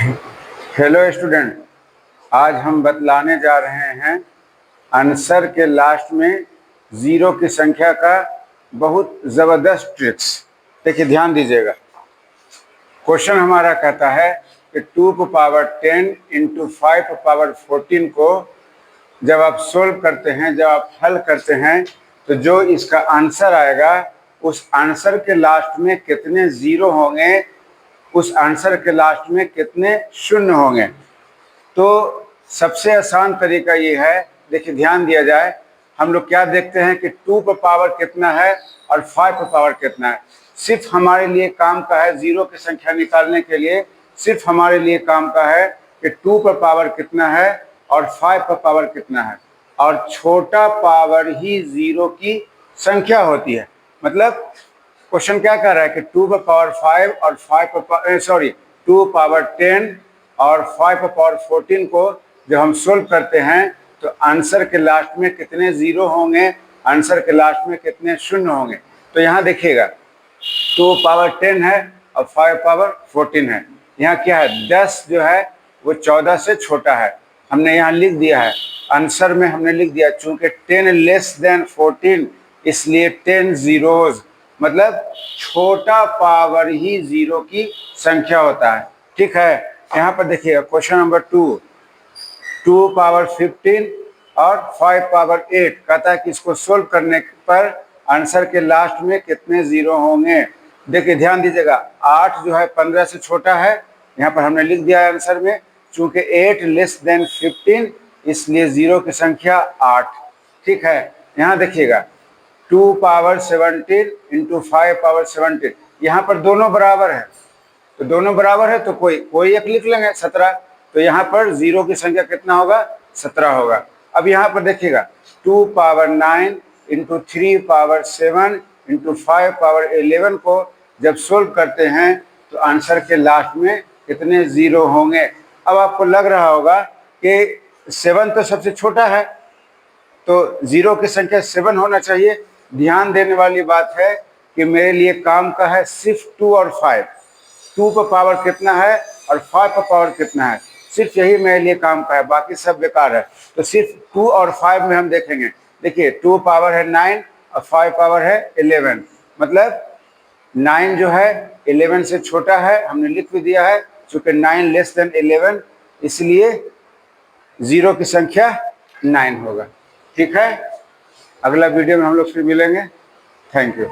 Hello student, आज हम बतलाने जा रहे हैं आंसर के लास्ट में ज़ीरो की संख्या का बहुत ज़बरदस्त ट्रिक्स। देखिए, ध्यान दीजिएगा। क्वेश्चन हमारा कहता है कि 2^10 इंटू 5^14 को जब आप सोल्व करते हैं, जब आप हल करते हैं, तो जो इसका आंसर आएगा उस आंसर के लास्ट में कितने ज़ीरो होंगे, उस आंसर के लास्ट में कितने शून्य होंगे। तो सबसे आसान तरीका ये है, देखिए ध्यान दिया जाए। हम लोग क्या देखते हैं कि 2 पर पावर कितना है और 5 पर पावर कितना है। सिर्फ हमारे लिए काम का है, ज़ीरो की संख्या निकालने के लिए सिर्फ हमारे लिए काम का है कि 2 पर पावर कितना है और 5 पर पावर कितना है। और छोटा पावर ही ज़ीरो की संख्या होती है। मतलब क्वेश्चन क्या कह रहा है कि 2 पर पावर 5 और 2 पावर 10 और 5 पर पावर 14 को जब हम सोल्व करते हैं तो आंसर के लास्ट में कितने ज़ीरो होंगे, आंसर के लास्ट में कितने शून्य होंगे। तो यहाँ देखिएगा, 2 पावर 10 है और 5 पावर 14 है। यहाँ क्या है, 10 जो है वो 14 से छोटा है। हमने यहाँ लिख दिया है, आंसर में हमने लिख दिया, चूँकि 10 लेस देन 14 इसलिए 10 ज़ीरोज़, मतलब छोटा पावर ही ज़ीरो की संख्या होता है। ठीक है, यहाँ पर देखिएगा क्वेश्चन नंबर 2 पावर 15 और 5 पावर 8 कहता है कि इसको सोल्व करने पर आंसर के लास्ट में कितने ज़ीरो होंगे। देखिए ध्यान दीजिएगा, 8 जो है 15 से छोटा है, यहाँ पर हमने लिख दिया है आंसर में, चूँकि 8 लेस देन 15 इसलिए ज़ीरो की संख्या 8। ठीक है, यहाँ देखिएगा 2 पावर 17 इंटू 5 पावर 17, यहाँ पर दोनों बराबर है, तो दोनों बराबर है तो कोई एक लिख लेंगे, 17। तो यहाँ पर ज़ीरो की संख्या कितना होगा, 17 होगा। अब यहाँ पर देखिएगा 2 power 9 into 3 power 7 into 5 power 11 को जब सोल्व करते हैं तो आंसर के लास्ट में कितने ज़ीरो होंगे। अब आपको लग रहा होगा कि 7 तो सबसे छोटा है, तो ज़ीरो की संख्या 7 होना चाहिए। ध्यान देने वाली बात है कि मेरे लिए काम का है सिर्फ 2 और 5। 2 पर पावर कितना है और 5 पर पावर कितना है, सिर्फ यही मेरे लिए काम का है, बाकी सब बेकार है। तो सिर्फ 2 और 5 में हम देखेंगे। देखिए 2 पावर है 9 और 5 पावर है 11, मतलब 9 जो है 11 से छोटा है, हमने लिख भी दिया है, चूँकि 9 लेस देन 11 इसलिए ज़ीरो की संख्या 9 होगा। ठीक है, अगला वीडियो में हम लोग फिर मिलेंगे। Thank you.